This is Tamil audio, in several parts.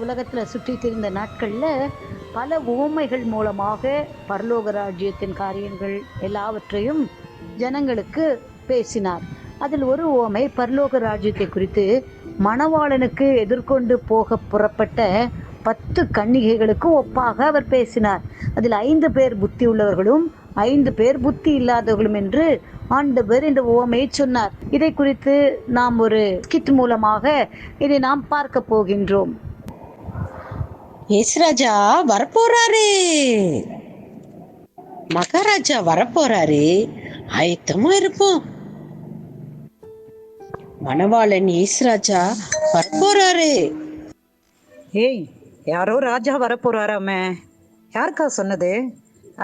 உலகத்துல சுற்றி திரிந்த நாட்கள்ல பல உவமைகள் மூலமாக பரலோக ராஜ்யத்தின் காரியங்கள் எல்லாவற்றையும் ஜனங்களுக்கு பேசினார். அதில் ஒரு உவமை பரலோக ராஜ்யத்தை குறித்து மணவாளனுக்கு எதிர்கொண்டு போக புறப்பட்ட 10 கன்னிகைகளுக்கு ஒப்பாக அவர் பேசினார். அதில் 5 பேர் புத்தி உள்ளவர்களும் 5 பேர் புத்தி இல்லாதவர்களும் என்று ஆண்டவர் இந்த உவமையை சொன்னார். இதை குறித்து நாம் ஒரு ஸ்கிட் மூலமாக இதை நாம் பார்க்க போகின்றோம். ஏசுராஜா வரப்போறாரு, மகாராஜா வரப்போறாரு, ஆயத்தமா இருப்போம். மணவாளன் ஏசுராஜா வரப்போறாரு. ஏய், யாரோ ராஜா வரப்போறாராமே, யாருக்கா சொன்னது?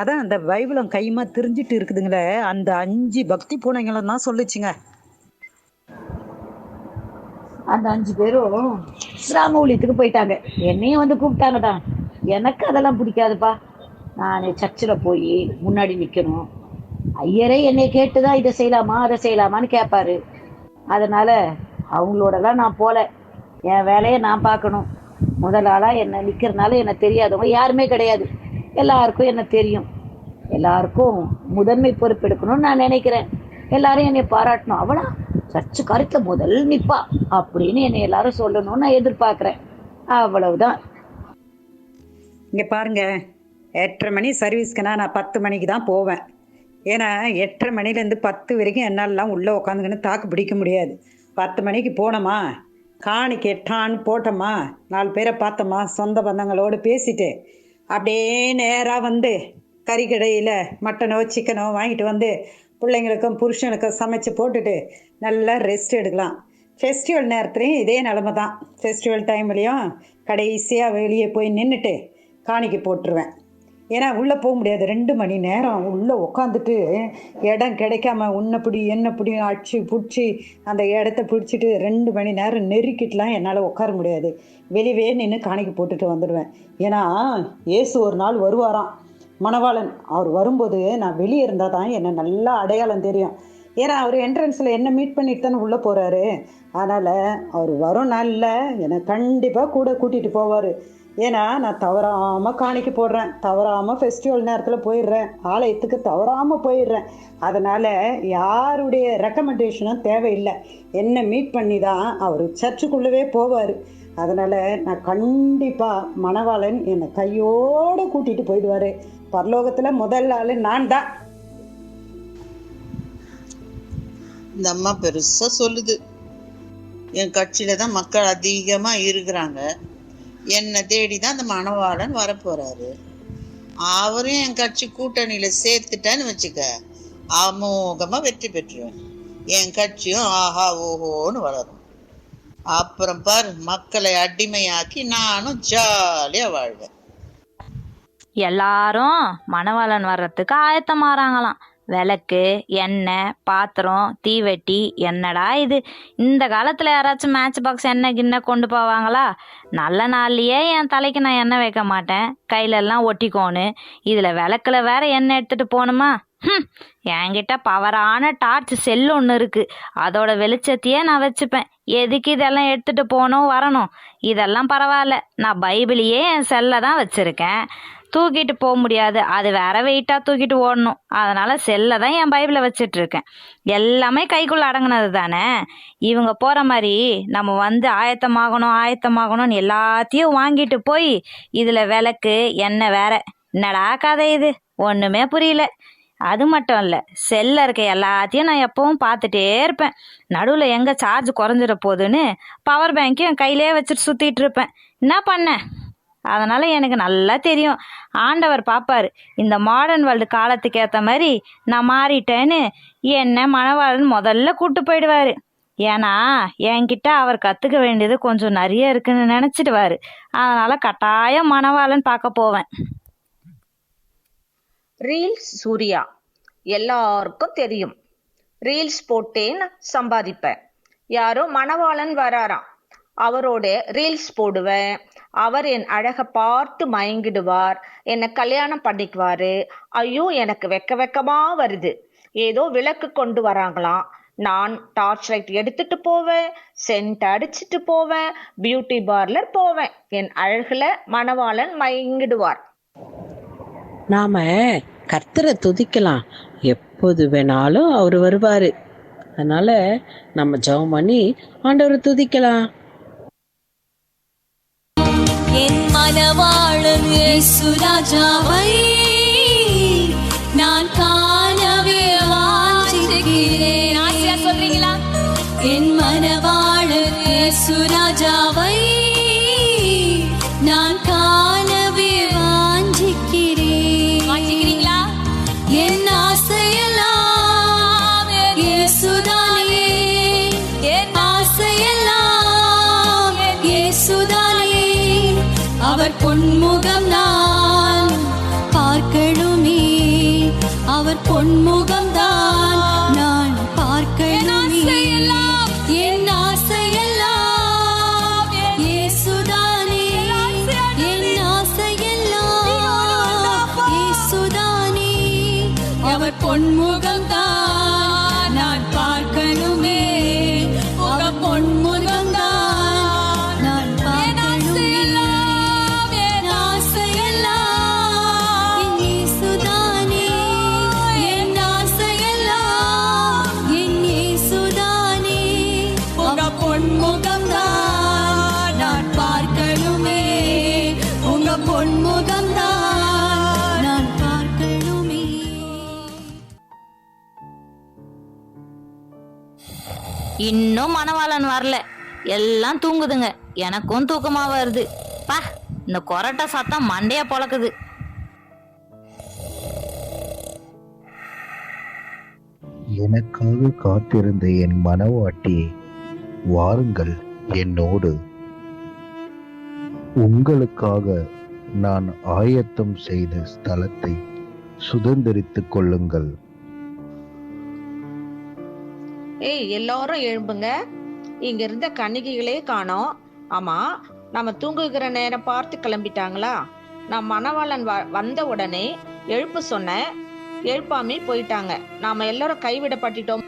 அதான் அந்த பைபிளும் கையுமா திரிஞ்சிட்டு இருக்குதுங்களே, அந்த 5 பக்தி பூனைங்களும் தான் சொல்லுச்சுங்க. அந்த 5 பேரும் கிராம ஊழியத்துக்கு போயிட்டாங்க. என்னையும் வந்து கூப்பிட்டாங்க தான். எனக்கு அதெல்லாம் பிடிக்காதுப்பா. நான் சர்ச்சில் போய் முன்னாடி நிற்கணும். ஐயரே என்னை கேட்டுதான் இதை செய்யலாமா அதை செய்யலாமான்னு கேட்பாரு. அதனால அவங்களோடலாம் நான் போல. என் வேலையை நான் பார்க்கணும். முதல் ஆளாக என்னை நிற்கிறதுனால என்னை தெரியாதவங்க யாருமே கிடையாது. எல்லாருக்கும் என்ன தெரியும். எல்லாருக்கும் முதன்மை பொறுப்பெடுக்கணும்னு நான் நினைக்கிறேன். எல்லாரும் என்னை பாராட்டணும். அவளா சர்ச்சு காரியத்தில் முதல் நிற்பா அப்படின்னு என்னை எல்லாரும் சொல்லணும்னு நான் எதிர்பார்க்குறேன். அவ்வளவுதான். இங்கே பாருங்க, 8:30 மணி சர்வீஸ்க்குனா நான் 10 மணிக்கு தான் போவேன். ஏன்னா 8:30 மணிலேருந்து 10 வரைக்கும் என்னாலலாம் உள்ளே உட்காந்துக்கின்னு தாக்கு பிடிக்க முடியாது. 10 மணிக்கு போனோமா, காணிக்கு எட்டான்னு போட்டோமா, 4 பேரை பார்த்தோமா, சொந்த பந்தங்களோடு பேசிட்டு அப்படியே நேராக வந்து கறிக்கடையில் மட்டனோ சிக்கனோ வாங்கிட்டு வந்து பிள்ளைங்களுக்கும் புருஷனுக்கும் சமைச்சு போட்டுட்டு நல்லா ரெஸ்ட் எடுக்கலாம். ஃபெஸ்டிவல் நேரத்துலையும் இதே நிலமை தான். ஃபெஸ்டிவல் டைம்லேயும் கடைசியாக வெளியே போய் நின்றுட்டு காணிக்கை போட்டுருவேன். ஏன்னா உள்ளே போக முடியாது. 2 மணி நேரம் உள்ளே உட்காந்துட்டு இடம் கிடைக்காம உன்னை பிடி என்ன பிடி அடிச்சு பிடிச்சி அந்த இடத்த பிடிச்சிட்டு 2 மணி நேரம் நெருக்கிட்டுலாம் என்னால் உட்கார முடியாது. வெளியே நின்று காணிக்கை போட்டுட்டு வந்துடுவேன். ஏன்னா இயேசு ஒரு நாள் வருவாராம், மணவாளன். அவர் வரும்போது நான் வெளியே இருந்தால் தான் என்னை நல்லா அடையாளம் தெரியும். ஏன்னா அவர் என்ட்ரன்ஸில் என்ன மீட் பண்ணிட்டு தானே உள்ளே போகிறாரு. அதனால் அவர் வரும் நாளில் என்னை கண்டிப்பாக கூட கூட்டிகிட்டு போவார். ஏன்னா நான் தவறாமல் காணிக்கை போடுறேன், தவறாமல் ஃபெஸ்டிவல் நேரத்தில் போயிடுறேன், ஆலயத்துக்கு தவறாமல் போயிடுறேன். அதனால் யாருடைய ரெக்கமெண்டேஷனும் தேவையில்லை. என்னை மீட் பண்ணி தான் அவர் சர்ச்சுக்குள்ளவே போவார். அதனால் நான் கண்டிப்பாக மணவாளன் என்னை கையோடு கூட்டிகிட்டு போயிடுவார். பரலோகத்தில் முதல் ஆள் நான் தான். இந்த அம்மா பெருசா சொல்லுது, என் கட்சியில தான் மக்கள் அதிகமா இருக்கிறாங்க, என்னை தேடிதான் அந்த மணவாளன் வரப்போறாரு, அவரும் என் கட்சி கூட்டணியில சேர்த்துட்டான்னு வச்சுக்க, அமோகமா வெற்றி பெற்றுவேன். என் கட்சியும் ஆஹா ஓஹோன்னு வளரும். அப்புறம் பாரு, மக்களை அடிமையாக்கி நானும் ஜாலியா வாழ்வேன். எல்லாரும் மணவாளன் வர்றதுக்கு ஆயத்தமாகறாங்களாம். விளக்கு, எண்ணெய், பாத்திரம், தீவெட்டி. என்னடா இது, இந்த காலத்தில் யாராச்சும் மேட்ச் பாக்ஸ் எண்ணெய் கிண்ண கொண்டு போவாங்களா? நல்ல நாள்லையே என் தலைக்கு நான் எண்ணெய் வைக்க மாட்டேன், கையிலெல்லாம் ஒட்டிக்கோன்னு. இதில் விளக்குல வேற எண்ணெய் எடுத்துகிட்டு போகணுமா? என்கிட்ட பவரான டார்ச் செல் ஒன்று இருக்குது, அதோட வெளிச்சத்தையே நான் வச்சுப்பேன். எதுக்கு இதெல்லாம் எடுத்துகிட்டு போகணும் வரணும்? இதெல்லாம் பரவாயில்ல, நான் பைபிளையே என் செல்லை தான் வச்சுருக்கேன். தூக்கிட்டு போக முடியாது, அது வேற வெயிட்டாக தூக்கிட்டு ஓடணும். அதனால் செல்லை தான் என் பைபிளை வச்சிட்ருக்கேன். எல்லாமே கைக்குள்ளே அடங்கினது தானே. இவங்க போகிற மாதிரி நம்ம வந்து ஆயத்தமாகணும்னு எல்லாத்தையும் வாங்கிட்டு போய் இதில் விளக்கு எண்ணெய் வேற. என்னடா கதை இது, ஒன்றுமே புரியல. அது மட்டும் இல்லை, செல்லில் இருக்க எல்லாத்தையும் நான் எப்பவும் பார்த்துட்டே இருப்பேன். நடுவில் எங்கே சார்ஜ் குறைஞ்சிட போகுதுன்னு பவர் பேங்க்கையும் என் கையிலே வச்சுட்டு சுற்றிட்டு இருப்பேன். என்ன பண்ணேன்? அதனால் எனக்கு நல்லா தெரியும், ஆண்டவர் பார்ப்பார். இந்த மாடர்ன் வேர்ல்டு காலத்துக்கு ஏற்ற மாதிரி நான் மாறிட்டேன்னு என்னை மணவாளன் முதல்ல கூப்பிட்டு போயிடுவார். ஏன்னா என்கிட்ட அவர் கற்றுக்க வேண்டியது கொஞ்சம் நிறைய இருக்குன்னு நினச்சிடுவார். அதனால் கட்டாயம் மணவாளன் பார்க்க போவேன். ரீல்ஸ் சூர்யா எல்லாருக்கும் தெரியும். ரீல்ஸ் போட்டேன் சம்பாதிப்பேன். யாரோ மணவாளன் வராராம், அவரோட ரீல்ஸ் போடுவேன். அவர் என் அழகை பார்த்து மயங்கிடுவார், என்னை கல்யாணம் பண்ணிக்குவாரு. ஐயோ, எனக்கு வெக்கமா வருது. ஏதோ விளக்கு கொண்டு வராங்களாம், நான் டார்ச் லைட் எடுத்துட்டு போவேன், சென்ட் அடிச்சிட்டு போவேன், பியூட்டி பார்லர் போவேன். என் அழகுல மணவாளன் மயங்கிடுவார். நாம கர்த்தரை துதிக்கலாம், எப்போது வேணாலும் அவர் வருவாரு. அதனால நம்ம ஜெபம் பண்ணி ஆண்டவரை துதிக்கலாம். என் மணவாளன் இயேசு ராஜாவை நான் காணவே வாஞ்சிக்கிறேன். ஆசையா சொல்றீங்களா? என் மணவாளன் இயேசு ராஜாவை நான் காணவே வாஞ்சிக்கிறேன். வாஞ்சிக்கிறீங்களா? என் ஆசையெல்லாம் இயேசுதானே, என் ஆசையெல்லாம் இயேசுதானே. அவர் பொன்முகம் நான் பார்க்கணுமே, அவர் பொன்முகம் தான் நான் பார்க்கணுமே. என் ஆசையெல்லாம் இயேசுதானே, என் ஆசையெல்லாம் இயேசுதானே. அவர் பொன்முகம் தான் நான் பார்க்கணுமே, அவர் பொன்முகம் தான் நான் பார்க்கணுமே. என் ஆசையெல்லாம் இயேசுதானே, என் ஆசையெல்லாம் இயேசுதானே. உங்க பொன்முகம் தான் நான் பார்க்கணுமே, உங்க பொன்முகம் தான் நான் பார்க்கணுமே. இன்னும் மணவாளன் வரல, எல்லாம் தூங்குதுங்க. எனக்கும் தூக்கமா வருது. பா, இந்த கொரட்டை சத்தம் மண்டைய பொளக்குது. எனக்காக காத்திருந்த என் மனவாட்டியே, வாருங்கள் என்னோடு. உங்களுக்காக நான் ஆயத்தம் செய்த ஸ்தலத்தை சுதந்திரித்துக் கொள்ளுங்கள். ஏய், எல்லாரும் எழும்புங்க. இங்க இருந்த கன்னிகைகளே காணோம். ஆமா, நம்ம தூங்குகிற நேரம் பார்த்து கிளம்பிட்டாங்களா? நான் மணவாளன் வந்த உடனே எழுப்பு சொன்னேன், எழுப்பாமே போயிட்டாங்க. நாம எல்லாரும் கைவிடப்பட்டுட்டோம்.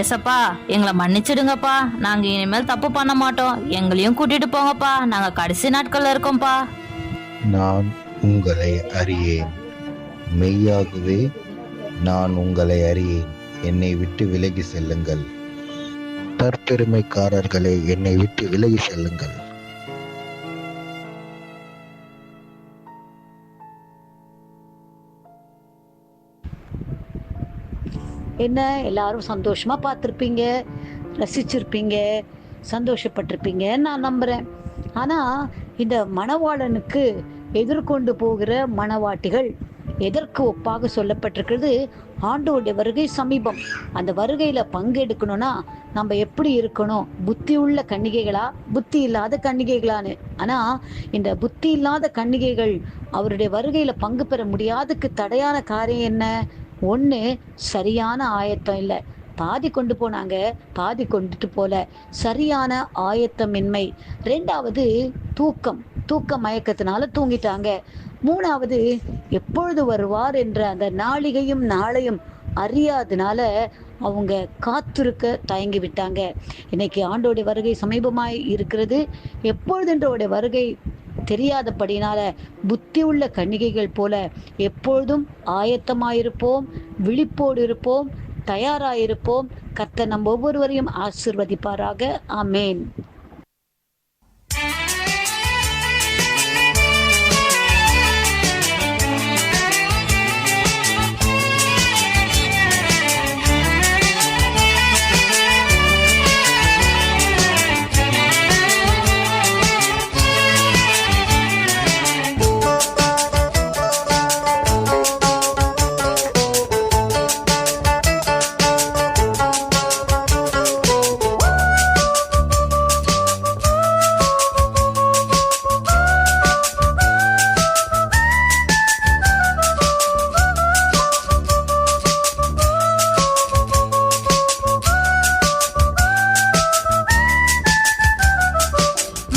எசப்பா, எங்களை மன்னிச்சிடுங்கப்பா. நாங்க இனிமேல் தப்பு பண்ண மாட்டோம். எங்களையும் கூட்டிட்டு போங்கப்பா. நாங்க கடைசி நாட்கள்ல இருக்கோம்ப்பா. நான் உங்களை அறியேன், மெய்யாகவே நான் உங்களை அறியேன். என்னை விட்டு விலகி செல்லுங்கள். தற்பெருமைக்காரர்களே, என்னை விட்டு விலகி செல்லுங்கள். என்ன எல்லாரும் சந்தோஷமா பார்த்துருப்பீங்க, ரசிச்சிருப்பீங்க, சந்தோஷப்பட்டிருப்பீங்க நான் நம்புறேன். ஆனா இந்த மணவாளனுக்கு எதிர்கொண்டு போகிற மணவாட்டிகள் எதற்கு ஒப்பாக சொல்லப்பட்டிருக்கிறது? ஆண்டோடைய வருகை சமீபம். அந்த வருகையில பங்கெடுக்கணும்னா நம்ம எப்படி இருக்கணும்? புத்தி உள்ள கன்னிகைகளா, புத்தி இல்லாத கன்னிகைகளான்னு. ஆனா இந்த புத்தி இல்லாத கன்னிகைகள் அவருடைய வருகையில பங்கு பெற முடியாததுக்கு தடையான காரியம் என்ன? ஒண்ணு, சரியான ஆயத்தம் இல்லை. பாதி கொண்டு போனாங்க, பாதி கொண்டுட்டு போல. சரியான ஆயத்தமின்மை. ரெண்டாவது, தூக்க மயக்கத்தினால தூங்கிட்டாங்க. மூணாவது, எப்பொழுது வருவார் என்ற அந்த நாளிகையும் நாளையும் அறியாதனால அவங்க காத்திருக்க தயங்கி விட்டாங்க. இன்னைக்கு ஆண்டோடைய வருகை சமீபமாய் இருக்கிறது. எப்பொழுதுன்றோடைய வருகை தெரியாதபடினால புத்தி உள்ள கன்னிகைகள் போல எப்பொழுதும் ஆயத்தமாயிருப்போம், விழிப்போடு இருப்போம், தயாராயிருப்போம். கர்த்தர் நம் ஒவ்வொருவரையும் ஆசீர்வதிப்பாராக. ஆமேன்.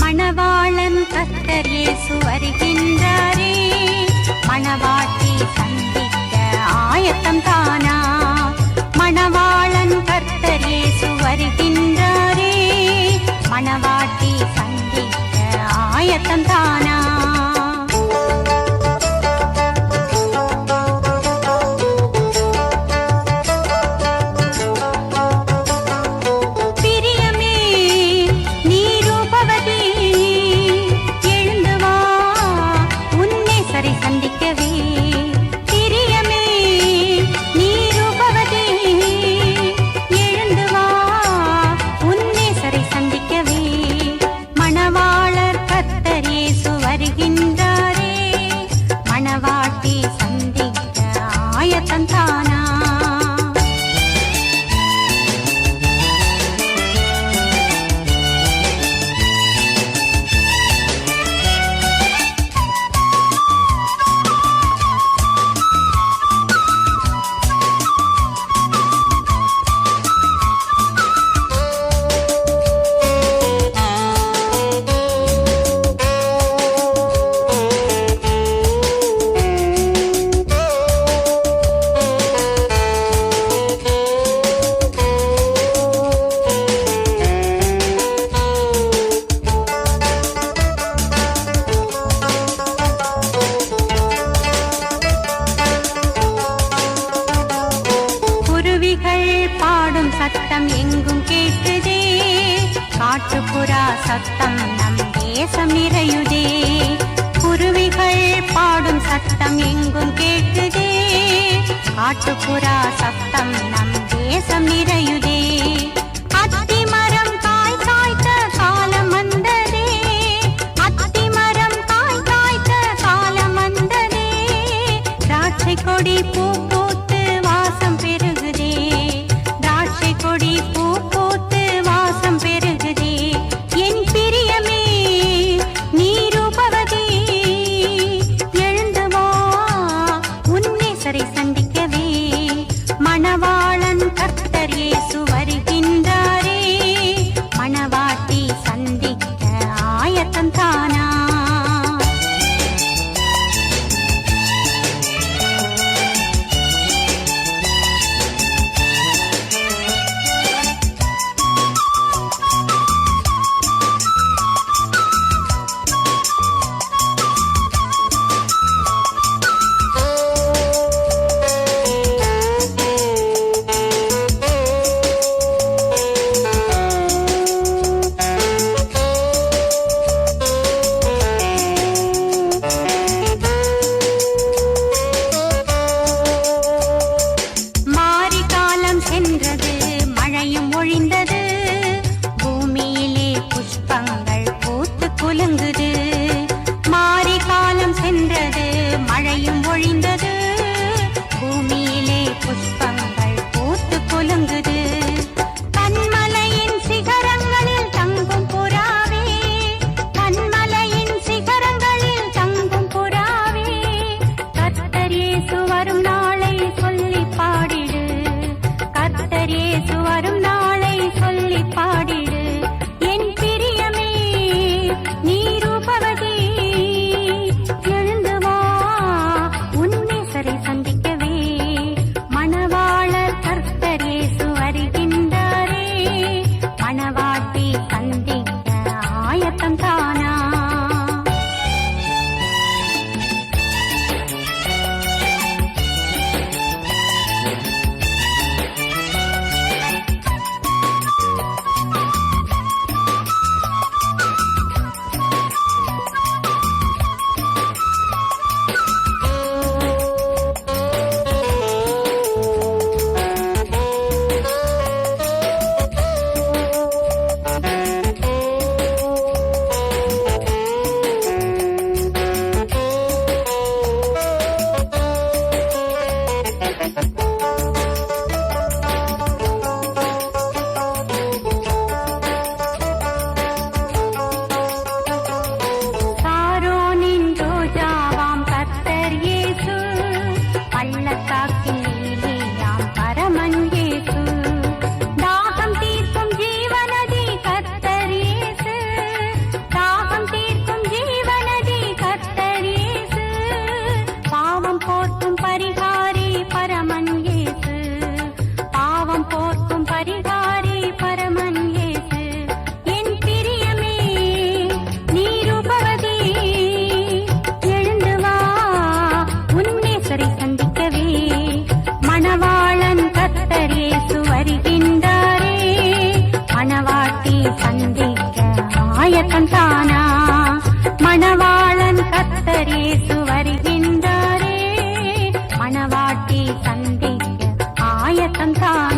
மணவாளன் கர்த்தர் இயேசு வருகின்றாரே, மணவாட்டி சந்திக்க ஆயத்தம் தானா? மணவாளன் ஆயத்தந்தானா பிரியமே நீ ரூபவதி எழுந்து வா உன்னை சரி சந்திக்கவே பிரியமே நீ ரூபவதி எழுந்து வா உன்னை சரி சந்திக்கவே மணவாளர் கர்த்தர் இயேசு வருகின்றாரே மணவாட்டி சந்திக்க ஆயத்தந்தானா குருவிகள் பாடும் சத்தம் எங்கும் கேட்குதே காட்டுப்புறா சத்தம் நம் தேசம் நிறையுதே குருவிகள் பாடும் சத்தம் எங்கும் கேட்குதே காட்டுப்புறா சத்தம் நம் தேசம் நிறையுதே அத்தி மரம் காய் காய்த்த காலம் வந்ததே அத்தி மரம் காய் காய்த்த காலம் வந்ததே திராட்சை கொடி பூ பூத்து வாசம் பெருகுதே திராட்சை கொடி பூ பூத்து வாசம் பெருகுதே என் பிரியமே நீ ரூபவதி எழுந்து வா உன்னை சரி சந்திக்கவே மணவாளன் கர்த்தர் ஆயத்தம் தானா மணவாளன் கர்த்தரேசு வருகின்றாரே மணவாட்டி சந்திக்க ஆயத்தம் தானா